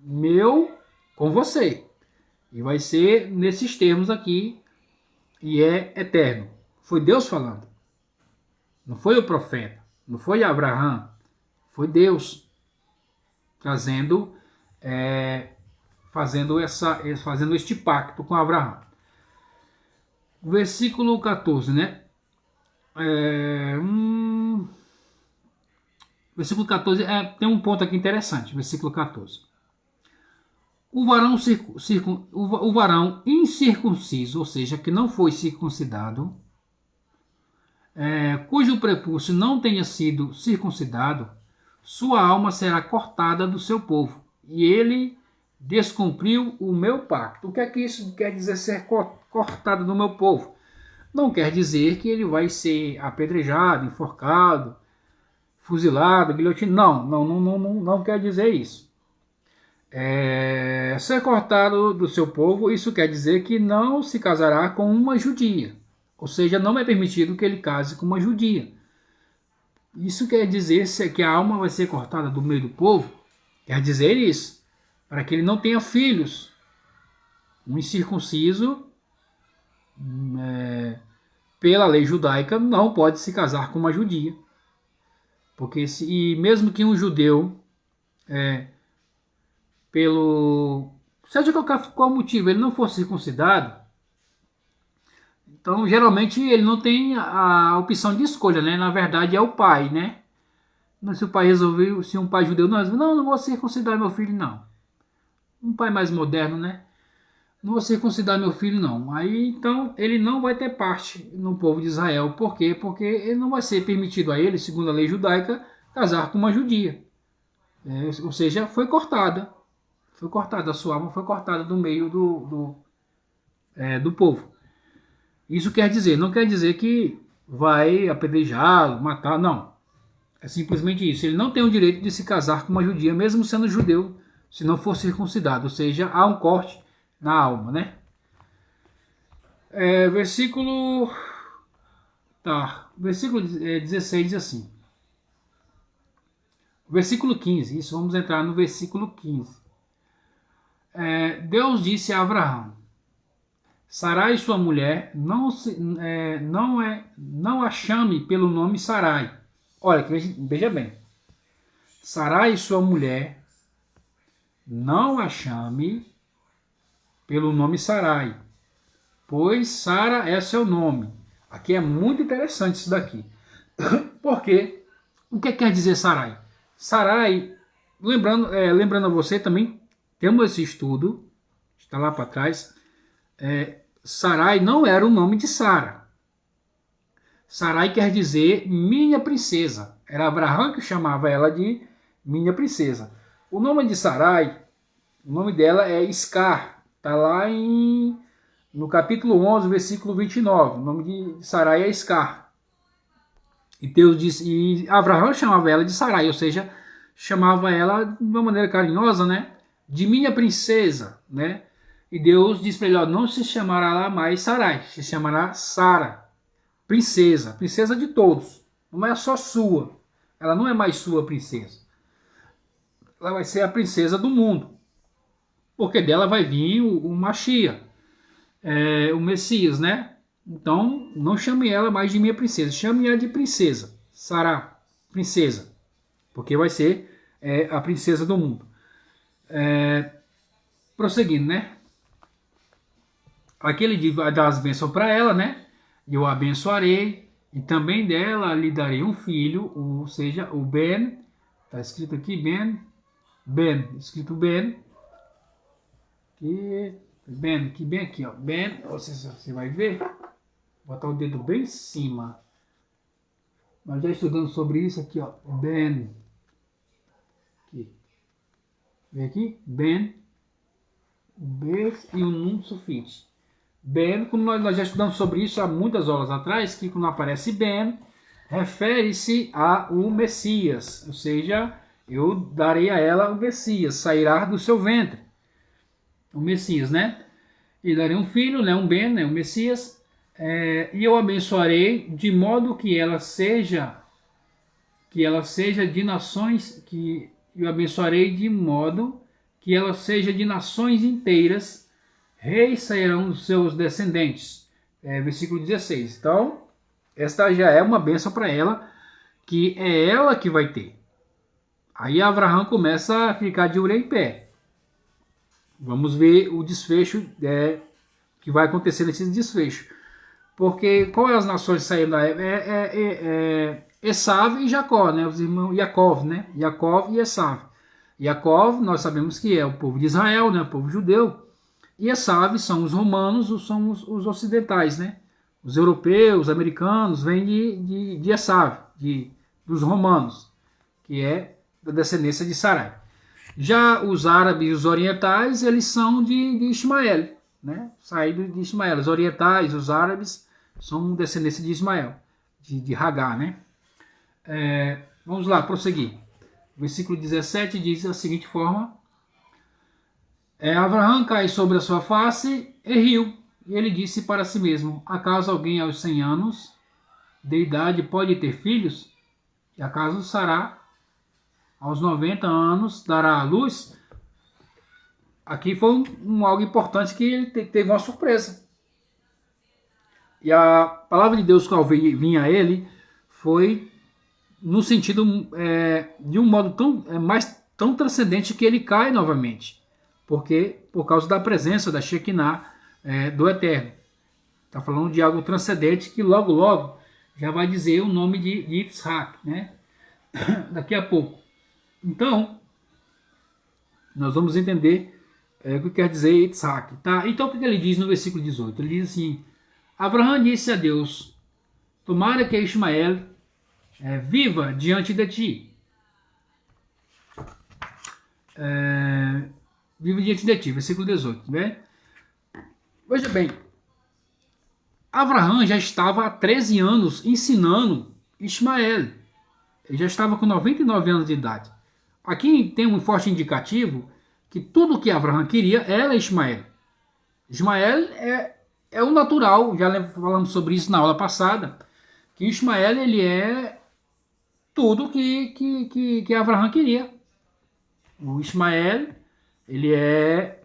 meu com você. E vai ser nesses termos aqui, e é eterno. Foi Deus falando. Não foi o profeta, não foi Abraão, foi Deus trazendo, fazendo este pacto com Abraão. Versículo 14, né? Versículo 14, tem um ponto aqui interessante, versículo 14. O varão incircunciso, ou seja, que não foi circuncidado, cujo prepúcio não tenha sido circuncidado, sua alma será cortada do seu povo, e ele descumpriu o meu pacto. O que é que isso quer dizer, ser cortado do meu povo? Não quer dizer que ele vai ser apedrejado, enforcado, fuzilado, guilhotinado. Não quer dizer isso. Ser cortado do seu povo, isso quer dizer que não se casará com uma judia. Ou seja, não é permitido que ele case com uma judia. Isso quer dizer que a alma vai ser cortada do meio do povo. Quer dizer isso, para que ele não tenha filhos. Um incircunciso pela lei judaica, não pode se casar com uma judia. Porque e mesmo que um judeu, seja qual motivo, ele não for circuncidado, então geralmente ele não tem a opção de escolha, né? Na verdade é o pai, né? Se o pai resolveu, se um pai judeu não vou circuncidar meu filho, não. Um pai mais moderno, né? Não vou circuncidar meu filho, não. Aí então ele não vai ter parte no povo de Israel. Por quê? Porque ele não vai ser permitido a ele, segundo a lei judaica, casar com uma judia. Ou seja, foi cortada. Foi cortada, a sua alma foi cortada do meio do povo. Isso não quer dizer que vai apedrejá-lo, matar, não. É simplesmente isso. Ele não tem o direito de se casar com uma judia, mesmo sendo judeu, se não for circuncidado. Ou seja, há um corte na alma, né? Versículo 16 diz assim. Versículo 15, isso, vamos entrar no versículo 15. Deus disse a Abraão: Sarai, sua mulher, não a chame pelo nome Sarai. Olha, veja bem. Sarai, sua mulher, não a chame pelo nome Sarai, pois Sara é seu nome. Aqui é muito interessante isso daqui. Porque o que quer dizer Sarai? Sarai, lembrando a você também, temos esse estudo, está lá para trás. Sarai não era o nome de Sara. Sarai quer dizer minha princesa. Era Abraão que chamava ela de minha princesa. O nome de Sarai, o nome dela é Iscar. Está lá no capítulo 11, versículo 29. O nome de Sarai é Iscar. E Deus disse, e Abraão chamava ela de Sarai, ou seja, chamava ela de uma maneira carinhosa, né? De minha princesa, né? E Deus disse para ele, não se chamará lá mais Sarai, se chamará Sara, princesa de todos. Não é só sua. Ela não é mais sua princesa. Ela vai ser a princesa do mundo. Porque dela vai vir o Mashiach, o Messias, né? Então, não chame ela mais de minha princesa. Chame ela de princesa. Sara, princesa. Porque vai ser a princesa do mundo. Prosseguindo, né? Aqui ele vai dar as bênçãos para ela, né? Eu a abençoarei, e também dela lhe darei um filho, ou seja, o Ben. Está escrito aqui Ben, escrito Ben. Que bem aqui, ó. Ben, você vai ver. Vou botar o dedo bem em cima. Nós já estudamos sobre isso aqui, ó. Ben. Aqui. Vem aqui. Ben. O B e o Nun Sufite. Ben, como nós já estudamos sobre isso há muitas aulas atrás, que quando aparece Ben, refere-se ao Messias. Ou seja, eu darei a ela o Messias, sairá do seu ventre. O Messias, né? E darei um filho, né? Um Ben, né? O Messias. E eu abençoarei de modo que ela seja de nações, que eu abençoarei de modo que ela seja de nações inteiras, reis sairão dos seus descendentes. Versículo 16. Então, esta já é uma bênção para ela, que é ela que vai ter. Aí Abraão começa a ficar de orelha em pé. Vamos ver o desfecho que vai acontecer nesse desfecho. Porque quais as nações saíram da Esav e Jacó, né? Os irmãos Jacov, né? Jacov e Esav. Jacov, nós sabemos que é o povo de Israel, né? O povo judeu. E Esav são os romanos, são os ocidentais, né? Os europeus, os americanos, vêm de Esav, dos romanos, que é da descendência de Sarai. Já os árabes e os orientais, eles são de Ismael, né? Saídos de Ismael. Os orientais, os árabes, são descendência de Ismael, de Hagar, né? Vamos lá, prosseguir. O versículo 17 diz da seguinte forma: Abraão caiu sobre a sua face e riu. E ele disse para si mesmo: acaso alguém aos 100 anos de idade pode ter filhos? E acaso Sara aos 90 anos dará à luz? Aqui foi algo importante, que ele teve uma surpresa. E a palavra de Deus qual vinha a ele foi no sentido de um modo tão transcendente que ele cai novamente. Porque por causa da presença da Shekinah do Eterno. Está falando de algo transcendente que logo, logo já vai dizer o nome de Yitzhak, né? Daqui a pouco. Então, nós vamos entender o que quer dizer Yitzhak. Tá? Então, o que ele diz no versículo 18? Ele diz assim: Abraão disse a Deus: tomara que Ismael viva diante de ti. Viva diante de ti, versículo 18. Né? Veja bem, Abraão já estava há 13 anos ensinando Ismael. Ele já estava com 99 anos de idade. Aqui tem um forte indicativo que tudo que Abraão queria era Ismael. Ismael é o natural, já falamos sobre isso na aula passada, que Ismael ele é tudo que Abraão queria. O Ismael ele é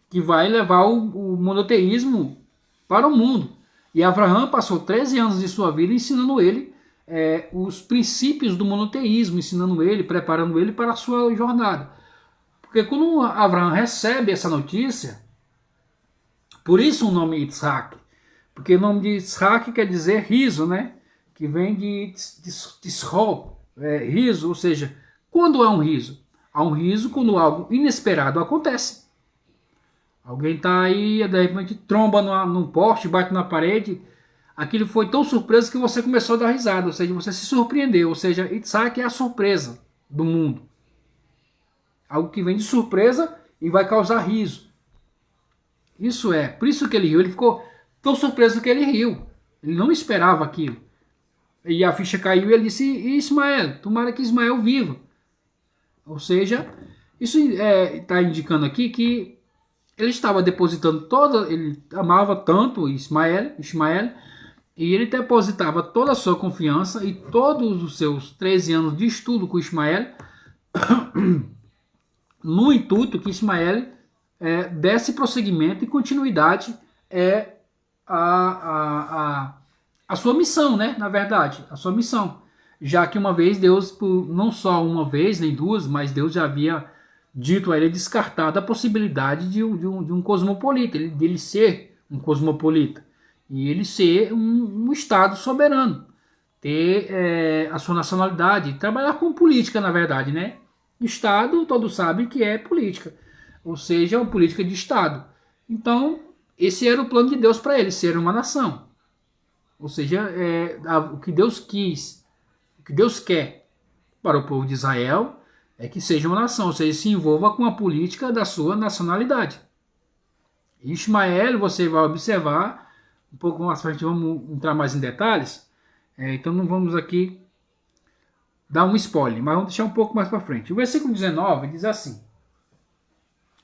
que vai levar o monoteísmo para o mundo. E Abraão passou 13 anos de sua vida ensinando ele os princípios do monoteísmo, ensinando ele, preparando ele para a sua jornada. Porque quando Abraão recebe essa notícia, por isso o nome Yitzhak, porque o nome de Yitzhak quer dizer riso, né? Que vem de Tisro, riso, ou seja, quando há um riso? Há um riso quando algo inesperado acontece. Alguém está aí, de repente tromba num poste, bate na parede, aquilo foi tão surpresa que você começou a dar risada, ou seja, você se surpreendeu, ou seja, Yitzhak é a surpresa do mundo. Algo que vem de surpresa e vai causar riso. Por isso que ele riu, ele ficou tão surpreso que ele riu. Ele não esperava aquilo. E a ficha caiu e ele disse: Ismael, tomara que Ismael viva. Ou seja, isso está indicando aqui que ele estava depositando ele amava tanto Ismael, e ele depositava toda a sua confiança e todos os seus 13 anos de estudo com Ismael no intuito que Ismael desse prosseguimento e continuidade a sua missão, né? Na verdade, a sua missão. Já que uma vez Deus, não só uma vez nem duas, mas Deus já havia dito a ele, descartado a possibilidade de um cosmopolita, dele ser um cosmopolita e ele ser um Estado soberano, ter a sua nacionalidade, trabalhar com política, na verdade, né? Estado, todos sabem que é política, ou seja, uma política de Estado. Então, esse era o plano de Deus para ele, ser uma nação. Ou seja, o que Deus quis, o que Deus quer para o povo de Israel é que seja uma nação, ou seja, se envolva com a política da sua nacionalidade. Ismael, você vai observar, um pouco mais para frente vamos entrar mais em detalhes, então não vamos aqui dar um spoiler, mas vamos deixar um pouco mais para frente. O versículo 19 diz assim,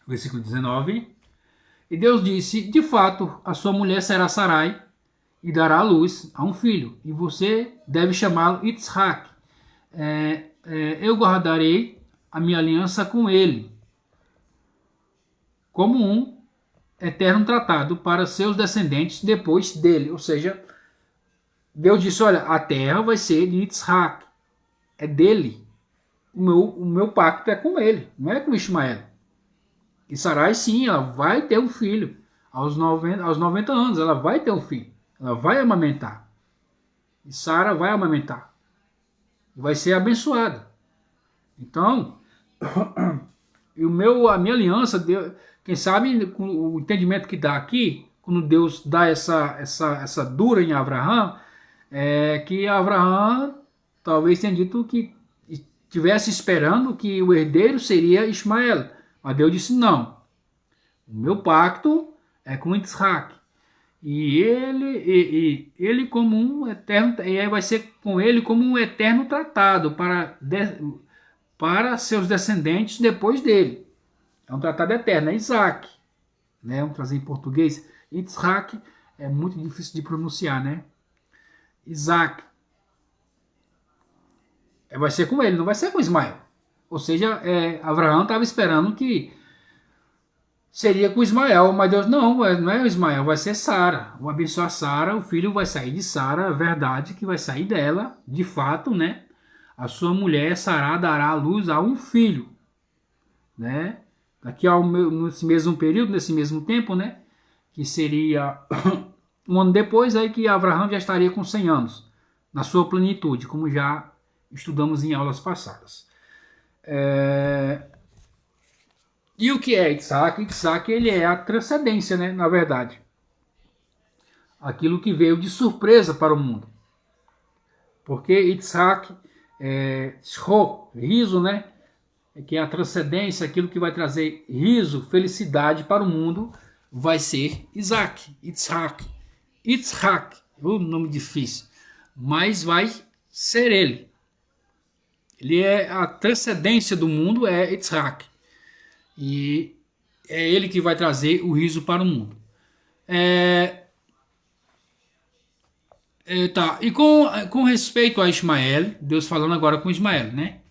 versículo 19, e Deus disse, de fato, a sua mulher será Sarai, e dará à luz a um filho, e você deve chamá-lo Yitzhak. Eu guardarei a minha aliança com ele, como um eterno tratado para seus descendentes depois dele. Ou seja, Deus disse, olha, a terra vai ser de Yitzhak, é dele. O meu pacto é com ele, não é com Ismael. E Sarai, sim, ela vai ter um filho. Aos 90 anos, ela vai ter um filho. Ela vai amamentar. E Sara vai amamentar. E vai ser abençoada. Então, a minha aliança, quem sabe com o entendimento que dá aqui, quando Deus dá essa dura em Abraão, que Abraão talvez tenha dito que estivesse esperando que o herdeiro seria Ismael. Mas Deus disse, não, o meu pacto é com Yitzhak. E ele como um eterno, e vai ser com ele como um eterno tratado para seus descendentes depois dele. É um tratado eterno, é Isaac. Né? Vamos trazer em português. Yitzhak é muito difícil de pronunciar, né? Isaac. Vai ser com ele, não vai ser com Ismael. Ou seja, Abraão estava esperando que seria com Ismael, mas Deus não é o Ismael, vai ser Sara. Vou abençoar Sara, o filho vai sair de Sara, é verdade que vai sair dela, de fato, né? A sua mulher, Sara, dará à luz a um filho, né? Daqui nesse mesmo período, nesse mesmo tempo, né? Que seria um ano depois, aí que Abraão já estaria com 100 anos, na sua plenitude, como já estudamos em aulas passadas. E o que é Isaac? Isaac, ele é a transcendência, né? Na verdade. Aquilo que veio de surpresa para o mundo. Porque Isaac, riso, né? Que é a transcendência, aquilo que vai trazer riso, felicidade para o mundo, vai ser Isaac. Yitzhak, um nome difícil, mas vai ser ele. Ele é a transcendência do mundo, é Yitzhak. E é ele que vai trazer o riso para o mundo. Tá. E com respeito a Ismael, Deus falando agora com Ismael, né?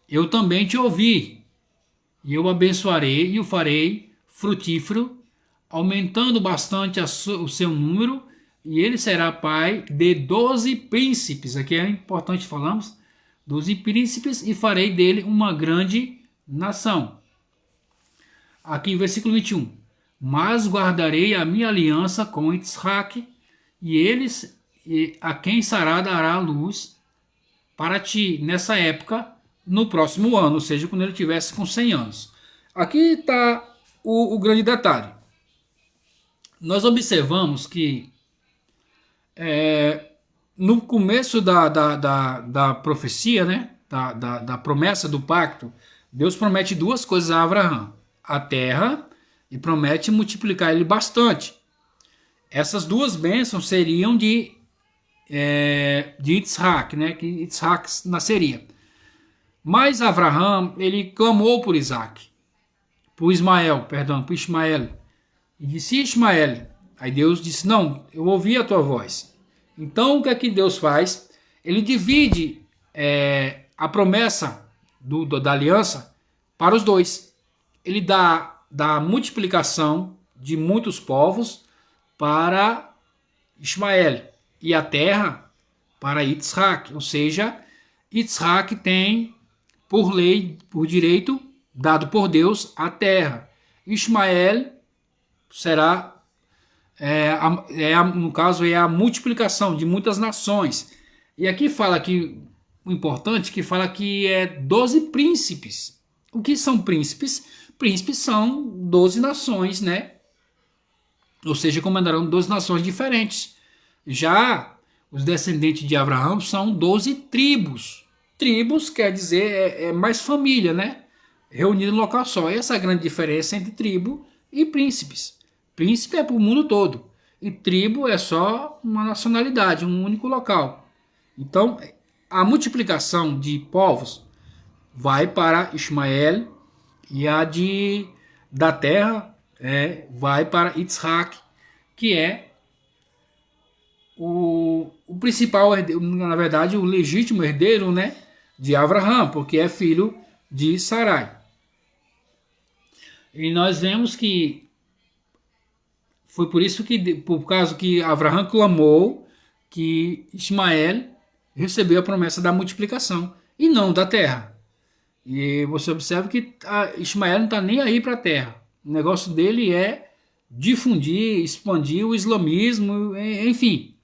Eu também te ouvi, e eu abençoarei e o farei frutífero, aumentando bastante o seu número, e ele será pai de 12 príncipes. Aqui é importante falamos, 12 príncipes, e farei dele uma grande nação. Aqui, versículo 21. Mas guardarei a minha aliança com Isaac, e a quem Sará dará luz para ti nessa época, no próximo ano, ou seja, quando ele tivesse com 100 anos. Aqui está o grande detalhe. Nós observamos que no começo da profecia, né, da promessa do pacto, Deus promete duas coisas a Abraão: a terra, e promete multiplicar ele bastante. Essas duas bênçãos seriam de Yitzhak, né, que Yitzhak nasceria. Mas Abraão, ele clamou por por Ismael. E disse: Ismael. Aí Deus disse: não, eu ouvi a tua voz. Então o que é que Deus faz? Ele divide a promessa da aliança para os dois. Ele dá a multiplicação de muitos povos para Ismael e a terra para Yitzhak. Ou seja, Yitzhak tem por lei, por direito, dado por Deus, a terra. Ismael será, no caso, é a multiplicação de muitas nações. E aqui fala que, o importante, que fala que é 12 príncipes. O que são príncipes? Príncipes são 12 nações, né? Ou seja, comandarão 12 nações diferentes. Já os descendentes de Abraão são 12 tribos. Tribos quer dizer mais família, né? Reunido em um local só. Essa é a grande diferença entre tribo e príncipes. Príncipe é para o mundo todo. E tribo é só uma nacionalidade, um único local. Então, a multiplicação de povos vai para Ismael e a da terra vai para Yitzhak, que é o principal herdeiro, na verdade, o legítimo herdeiro, né, de Abraão, porque é filho de Sarai. E nós vemos que foi por isso que, por causa que Abraão clamou, que Ismael recebeu a promessa da multiplicação e não da terra. E você observa que Ismael não está nem aí para a terra. O negócio dele é difundir, expandir o islamismo, enfim,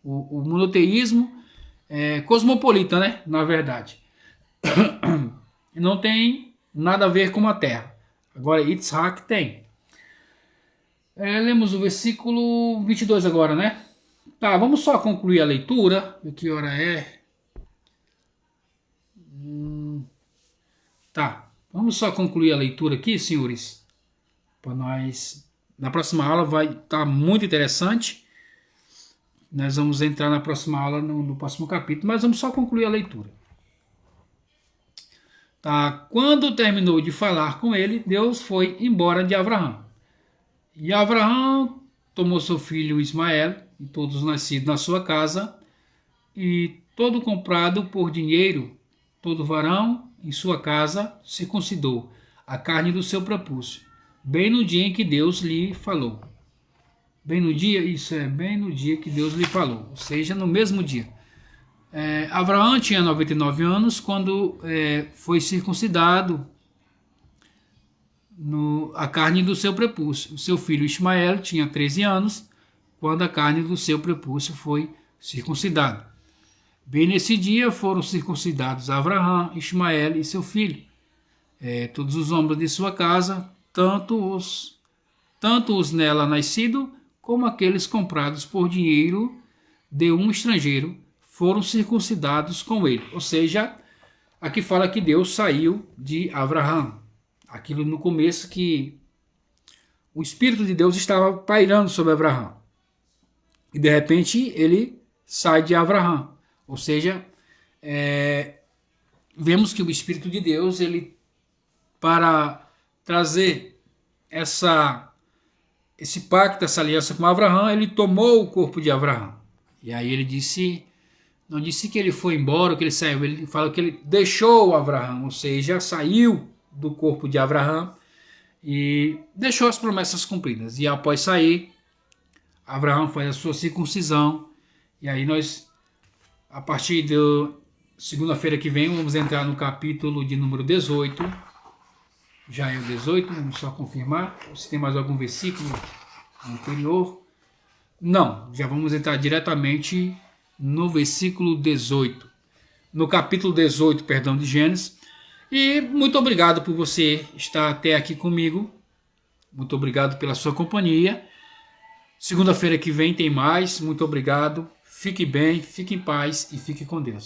o monoteísmo cosmopolita, né? Na verdade. Não tem nada a ver com a terra. Agora, Yitzhak tem. Lemos o versículo 22 agora, né? Tá, vamos só concluir a leitura. Que hora é? Tá, vamos só concluir a leitura aqui, senhores. Para nós. Na próxima aula vai estar muito interessante. Nós vamos entrar na próxima aula, no próximo capítulo, mas vamos só concluir a leitura. Tá? Quando terminou de falar com ele, Deus foi embora de Abraão. E Abraão tomou seu filho Ismael e todos nascidos na sua casa, e todo comprado por dinheiro, todo varão em sua casa circuncidou a carne do seu prepúcio, bem no dia em que Deus lhe falou. Bem no dia, isso é, bem no dia que Deus lhe falou, ou seja, no mesmo dia. Abraão tinha 99 anos quando foi circuncidado a carne do seu prepúcio. O seu filho Ismael tinha 13 anos quando a carne do seu prepúcio foi circuncidada. Bem nesse dia foram circuncidados Abraão, Ismael e seu filho. Todos os homens de sua casa, tanto os nela nascidos, como aqueles comprados por dinheiro de um estrangeiro, foram circuncidados com ele. Ou seja, aqui fala que Deus saiu de Abraão. Aquilo no começo que o Espírito de Deus estava pairando sobre Abraão. E de repente ele sai de Abraão. Ou seja, vemos que o Espírito de Deus, ele, para trazer esse pacto, essa aliança com Abraão, ele tomou o corpo de Abraão. E aí ele disse, não disse que ele foi embora, que ele saiu, ele fala que ele deixou Abraão, ou seja, saiu do corpo de Abraão e deixou as promessas cumpridas. E após sair, Abraão faz a sua circuncisão. E aí nós, a partir de segunda-feira que vem, vamos entrar no capítulo de número 18. Já é o 18, vamos só confirmar se tem mais algum versículo anterior. Não, já vamos entrar diretamente no versículo 18. No capítulo 18, perdão, de Gênesis. E muito obrigado por você estar até aqui comigo. Muito obrigado pela sua companhia. Segunda-feira que vem tem mais. Muito obrigado. Fique bem, fique em paz e fique com Deus.